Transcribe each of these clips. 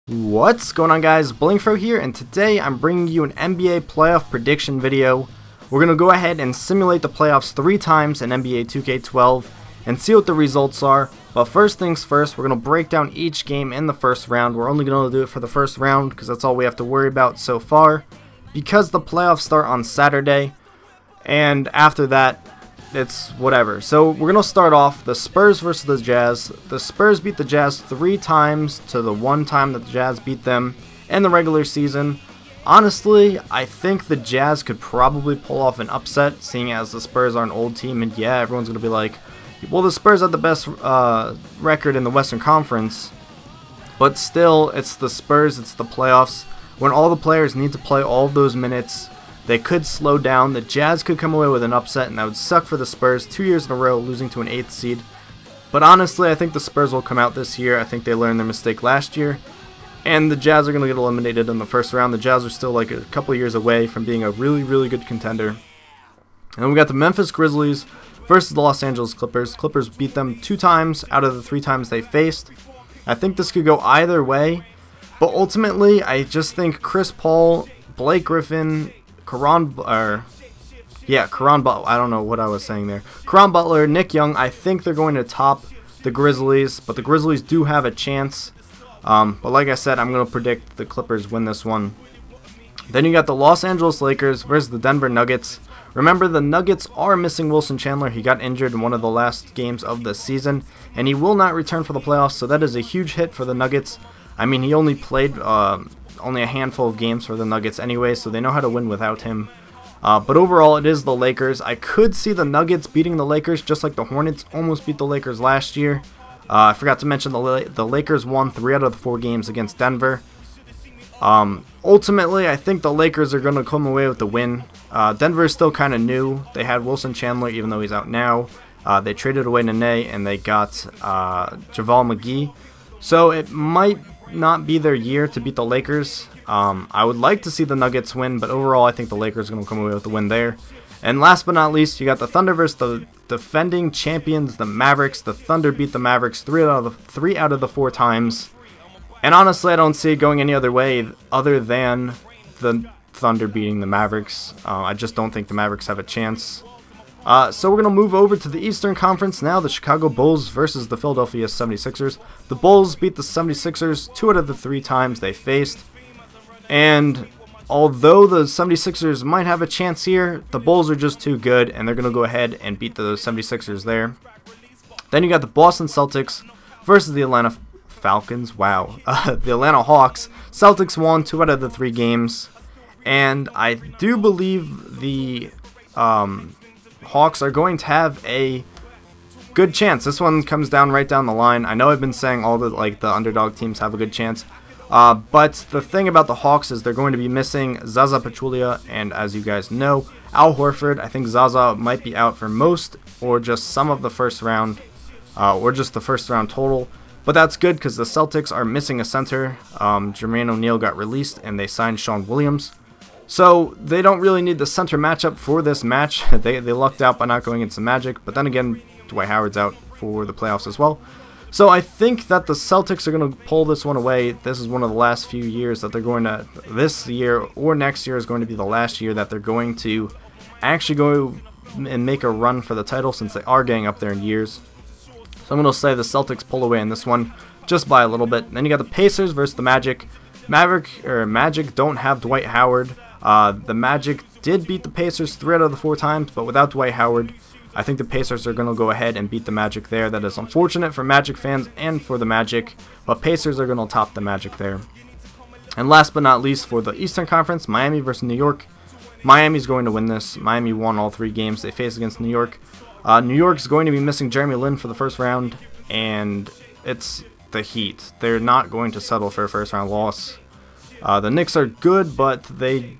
What's going on, guys? blinkFRO here, and today I'm bringing you an NBA playoff prediction video. We're going to go ahead and simulate the playoffs 3 times in NBA 2K12 and see what the results are. But first things first, we're going to break down each game in the first round. We're only going to do it for the first round because that's all we have to worry about so far, because the playoffs start on Saturday, and after that it's whatever. So we're going to start off the Spurs versus the Jazz. The Spurs beat the Jazz 3 times to the 1 time that the Jazz beat them in the regular season. Honestly, I think the Jazz could probably pull off an upset, seeing as the Spurs are an old team, and yeah, everyone's going to be like, well, the Spurs had the best record in the Western Conference, but still, it's the Spurs, it's the playoffs. When all the players need to play all of those minutes, they could slow down. The Jazz could come away with an upset, and that would suck for the Spurs 2 years in a row, losing to an 8th seed. But honestly, I think the Spurs will come out this year. I think they learned their mistake last year, and the Jazz are going to get eliminated in the first round. The Jazz are still like a couple years away from being a really, really good contender. And we got the Memphis Grizzlies versus the Los Angeles Clippers. Clippers beat them 2 times out of the 3 times they faced. I think this could go either way, but ultimately, I just think Chris Paul, Blake Griffin, Caron Butler, I don't know what I was saying there. Caron Butler, Nick Young, I think they're going to top the Grizzlies, but the Grizzlies do have a chance. But like I said, I'm going to predict the Clippers win this one. Then you got the Los Angeles Lakers versus the Denver Nuggets. Remember, the Nuggets are missing Wilson Chandler. He got injured in one of the last games of the season, and he will not return for the playoffs, so that is a huge hit for the Nuggets. I mean, he only played only a handful of games for the Nuggets anyway, so they know how to win without him. But overall, it is the Lakers. I could see the Nuggets beating the Lakers, just like the Hornets almost beat the Lakers last year. I forgot to mention the Lakers won 3 out of the 4 games against Denver. Ultimately, I think the Lakers are going to come away with the win. Denver is still kind of new. They had Wilson Chandler, even though he's out now. They traded away Nene, and they got JaVale McGee. So it might not be their year to beat the Lakers. I would like to see the Nuggets win, but overall I think the Lakers are going to come away with the win there. And last but not least, you got the Thunder versus the defending champions, the Mavericks. The Thunder beat the Mavericks 3 out of the 4 times. And honestly, I don't see it going any other way other than the Thunder beating the Mavericks. I just don't think the Mavericks have a chance. So we're going to move over to the Eastern Conference now. The Chicago Bulls versus the Philadelphia 76ers. The Bulls beat the 76ers 2 out of the 3 times they faced. And although the 76ers might have a chance here, the Bulls are just too good, and they're going to go ahead and beat the 76ers there. Then you got the Boston Celtics versus the Atlanta Falcons. Wow. The Atlanta Hawks. Celtics won 2 out of the 3 games. And I do believe the Hawks are going to have a good chance. This one comes down right down the line. I know I've been saying all the underdog teams have a good chance, but the thing about the Hawks is they're going to be missing Zaza Pachulia, and as you guys know, Al Horford. I think Zaza might be out for most or just some of the first round, or just the first round total. But that's good because the Celtics are missing a center. Jermaine O'Neal got released, and they signed Sean Williams. So they don't really need the center matchup for this match. They lucked out by not going into Magic, but then again, Dwight Howard's out for the playoffs as well. So I think that the Celtics are going to pull this one away. This is one of the last few years that they're going to, this year or next year is going to be the last year that they're going to actually go and make a run for the title, since they are getting up there in years. So I'm going to say the Celtics pull away in this one just by a little bit. Then you got the Pacers versus the Magic. Magic don't have Dwight Howard. The Magic did beat the Pacers 3 out of the 4 times, but without Dwight Howard, I think the Pacers are going to go ahead and beat the Magic there. That is unfortunate for Magic fans and for the Magic, but Pacers are going to top the Magic there. And last but not least, for the Eastern Conference, Miami versus New York. Miami's going to win this. Miami won all 3 games they faced against New York. New York's going to be missing Jeremy Lin for the first round, and it's the Heat. They're not going to settle for a first round loss. The Knicks are good, but they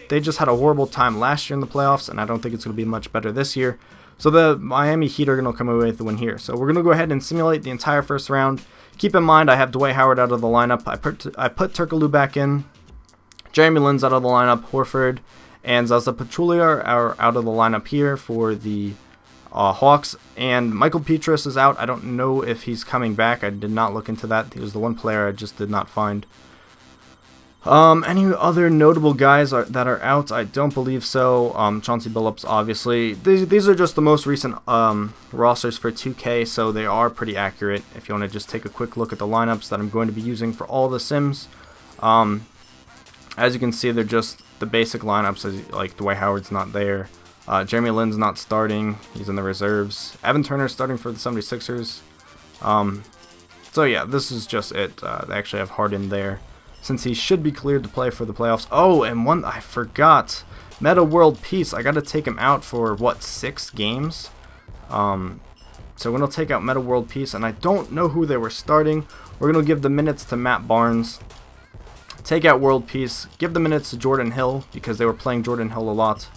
just had a horrible time last year in the playoffs, and I don't think it's going to be much better this year. So the Miami Heat are going to come away with the win here. So we're going to go ahead and simulate the entire first round. Keep in mind, I have Dwight Howard out of the lineup. I put Turkoglu back in. Jeremy Lin's out of the lineup. Horford and Zaza Pachulia are out of the lineup here for the Hawks, and Michael Petrus is out. I don't know if he's coming back. I did not look into that. He was the one player I just did not find. Any other notable guys that are out? I don't believe so. Chauncey Billups, obviously. These are just the most recent rosters for 2K, so they are pretty accurate. If you want to just take a quick look at the lineups that I'm going to be using for all the Sims. As you can see, they're just the basic lineups. Like Dwight Howard's not there. Jeremy Lin's not starting. He's in the reserves. Evan Turner's starting for the 76ers. So yeah, this is just it. They actually have Harden there, since he should be cleared to play for the playoffs. Oh, and one I forgot. Meta World Peace. I got to take him out for, what, 6 games? So we're going to take out Meta World Peace, and I don't know who they were starting. We're going to give the minutes to Matt Barnes. Take out World Peace. Give the minutes to Jordan Hill, because they were playing Jordan Hill a lot.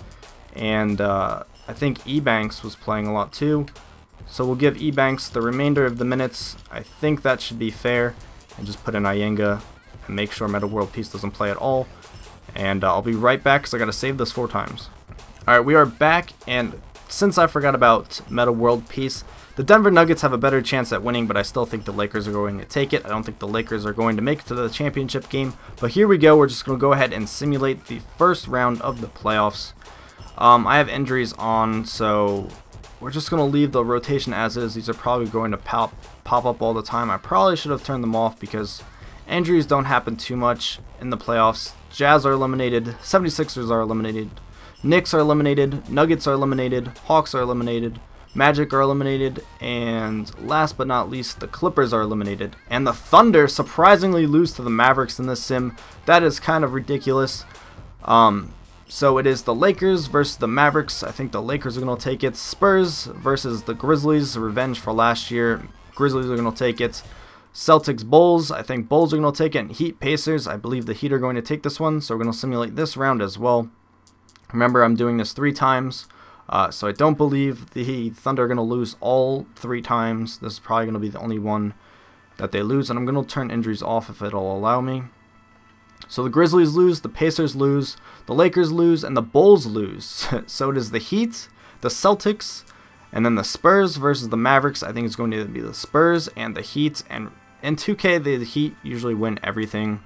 And I think Ebanks was playing a lot too. So we'll give Ebanks the remainder of the minutes. I think that should be fair. And just put in Iyenga and make sure Meta World Peace doesn't play at all. And I'll be right back because I got to save this 4 times. Alright, we are back, and since I forgot about Meta World Peace, the Denver Nuggets have a better chance at winning, but I still think the Lakers are going to take it. I don't think the Lakers are going to make it to the championship game. But here we go. We're just going to go ahead and simulate the first round of the playoffs. I have injuries on, so we're just going to leave the rotation as is. These are probably going to pop up all the time. I probably should have turned them off because injuries don't happen too much in the playoffs. Jazz are eliminated, 76ers are eliminated, Knicks are eliminated, Nuggets are eliminated, Hawks are eliminated, Magic are eliminated, and last but not least, the Clippers are eliminated. And the Thunder surprisingly lose to the Mavericks in this sim. That is kind of ridiculous. So it is the Lakers versus the Mavericks. I think the Lakers are going to take it. Spurs versus the Grizzlies. Revenge for last year. Grizzlies are going to take it. Celtics Bulls. I think Bulls are going to take it. And Heat Pacers. I believe the Heat are going to take this one. So we're going to simulate this round as well. Remember, I'm doing this 3 times. So I don't believe the Thunder are going to lose all 3 times. This is probably going to be the only one that they lose. And I'm going to turn injuries off if it'll allow me. So the Grizzlies lose, the Pacers lose, the Lakers lose, and the Bulls lose. So it is the Heat, the Celtics, and then the Spurs versus the Mavericks. I think it's going to be the Spurs and the Heat. And in 2K, the Heat usually win everything.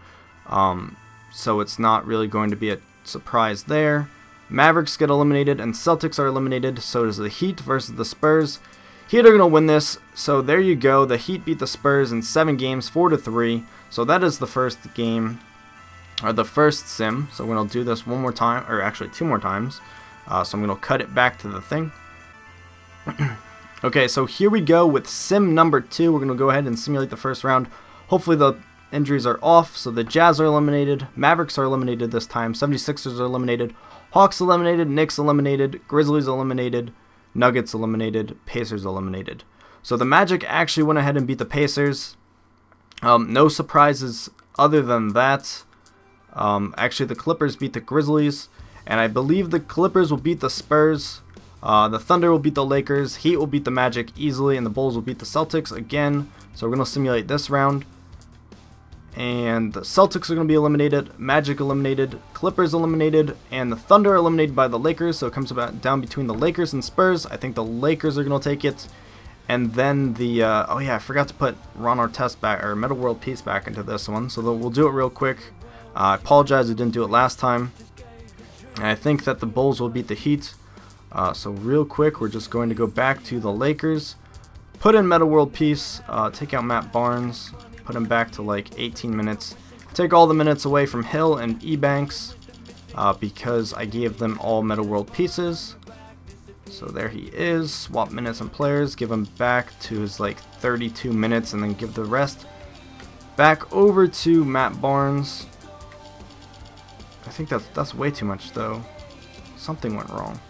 So it's not really going to be a surprise there. Mavericks get eliminated and Celtics are eliminated. So it is the Heat versus the Spurs. Heat are going to win this. So there you go. The Heat beat the Spurs in 7 games, 4-3. So that is the first game. Or the first sim. So we're going to do this one more time, or actually 2 more times. So I'm going to cut it back to the thing. Okay, so here we go with sim number 2. We're going to go ahead and simulate the first round. Hopefully the injuries are off. So the Jazz are eliminated. Mavericks are eliminated this time. 76ers are eliminated. Hawks eliminated. Knicks eliminated. Grizzlies eliminated. Nuggets eliminated. Pacers eliminated. So the Magic actually went ahead and beat the Pacers. No surprises other than that. Actually, the Clippers beat the Grizzlies, and I believe the Clippers will beat the Spurs. The Thunder will beat the Lakers, Heat will beat the Magic easily, and the Bulls will beat the Celtics again. So we're going to simulate this round. And the Celtics are going to be eliminated, Magic eliminated, Clippers eliminated, and the Thunder eliminated by the Lakers. So it comes about down between the Lakers and Spurs. I think the Lakers are going to take it. And then the, oh yeah, I forgot to put Ron Artest back, or Meta World Peace back into this one. So we'll do it real quick. I apologize I didn't do it last time. And I think that the Bulls will beat the Heat. So real quick, we're just going to go back to the Lakers. Put in Meta World Peace. Take out Matt Barnes. Put him back to like 18 minutes. Take all the minutes away from Hill and Ebanks. Because I gave them all Meta World Pieces. So there he is. Swap minutes and players. Give him back to his like 32 minutes. And then give the rest back over to Matt Barnes. I think that's way too much though. Something went wrong.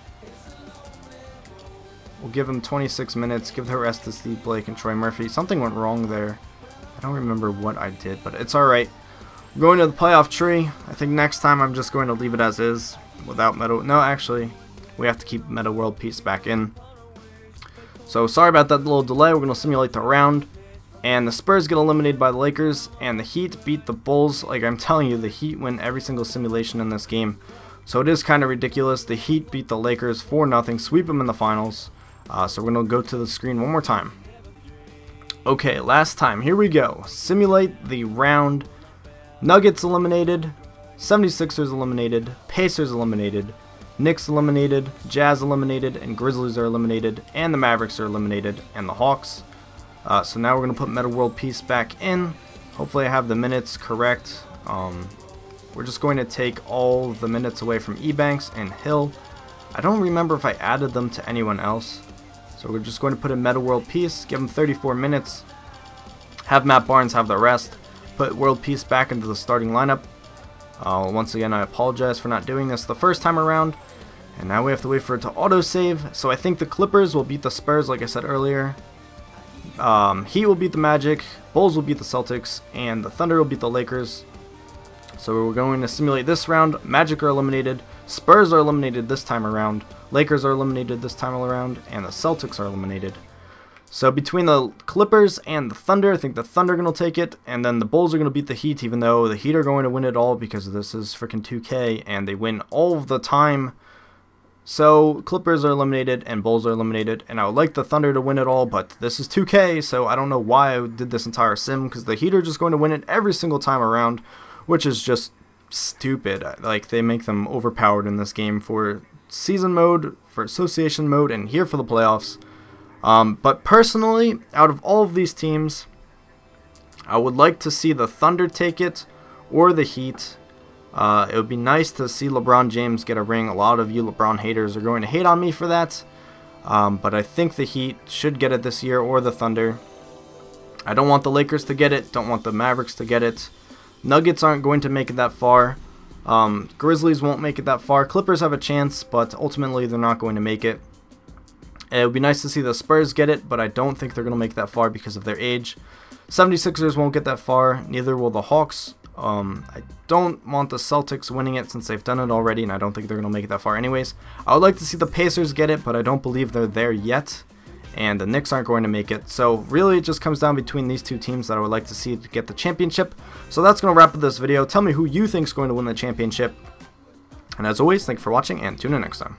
We'll give him 26 minutes. Give the rest to Steve Blake and Troy Murphy. Something went wrong there. I don't remember what I did, but it's alright. We're going to the playoff tree. I think next time I'm just going to leave it as is without Meta. No, actually, we have to keep Meta World Peace back in. So sorry about that little delay. We're going to simulate the round. And the Spurs get eliminated by the Lakers, and the Heat beat the Bulls. Like I'm telling you, the Heat win every single simulation in this game. So it is kind of ridiculous. The Heat beat the Lakers 4-0, sweep them in the finals. So we're going to go to the screen one more time. Okay, last time. Here we go. Simulate the round. Nuggets eliminated. 76ers eliminated. Pacers eliminated. Knicks eliminated. Jazz eliminated. And Grizzlies are eliminated. And the Mavericks are eliminated. And the Hawks. So now we're going to put Meta World Peace back in. Hopefully I have the minutes correct. We're just going to take all the minutes away from Ebanks and Hill. I don't remember if I added them to anyone else. So we're just going to put in Meta World Peace, give him 34 minutes, have Matt Barnes have the rest, put World Peace back into the starting lineup. Once again, I apologize for not doing this the first time around, and now we have to wait for it to autosave. So I think the Clippers will beat the Spurs, like I said earlier. Heat will beat the Magic, Bulls will beat the Celtics, and the Thunder will beat the Lakers. So we're going to simulate this round. Magic are eliminated, Spurs are eliminated this time around, Lakers are eliminated this time around, and the Celtics are eliminated. So between the Clippers and the Thunder, I think the Thunder are going to take it, and then the Bulls are going to beat the Heat, even though the Heat are going to win it all because this is freaking 2K, and they win all of the time. So Clippers are eliminated, and Bulls are eliminated, and I would like the Thunder to win it all, but this is 2K, so I don't know why I did this entire sim, because the Heat are just going to win it every single time around, which is just stupid. Like, they make them overpowered in this game for season mode, for association mode, and here for the playoffs. But personally, out of all of these teams, I would like to see the Thunder take it or the Heat. It would be nice to see LeBron James get a ring. A lot of you LeBron haters are going to hate on me for that, but I think the Heat should get it this year, or the Thunder. I don't want the Lakers to get it, don't want the Mavericks to get it. Nuggets aren't going to make it that far. Grizzlies won't make it that far. Clippers have a chance, but ultimately they're not going to make it. It would be nice to see the Spurs get it, but I don't think they're going to make it that far because of their age. 76ers won't get that far, neither will the Hawks. I don't want the Celtics winning it since they've done it already, and I don't think they're going to make it that far anyways. I would like to see the Pacers get it, but I don't believe they're there yet. And the Knicks aren't going to make it. So really it just comes down between these two teams that I would like to see to get the championship. So that's going to wrap up this video. Tell me who you think is going to win the championship. And as always, thank you for watching, and tune in next time.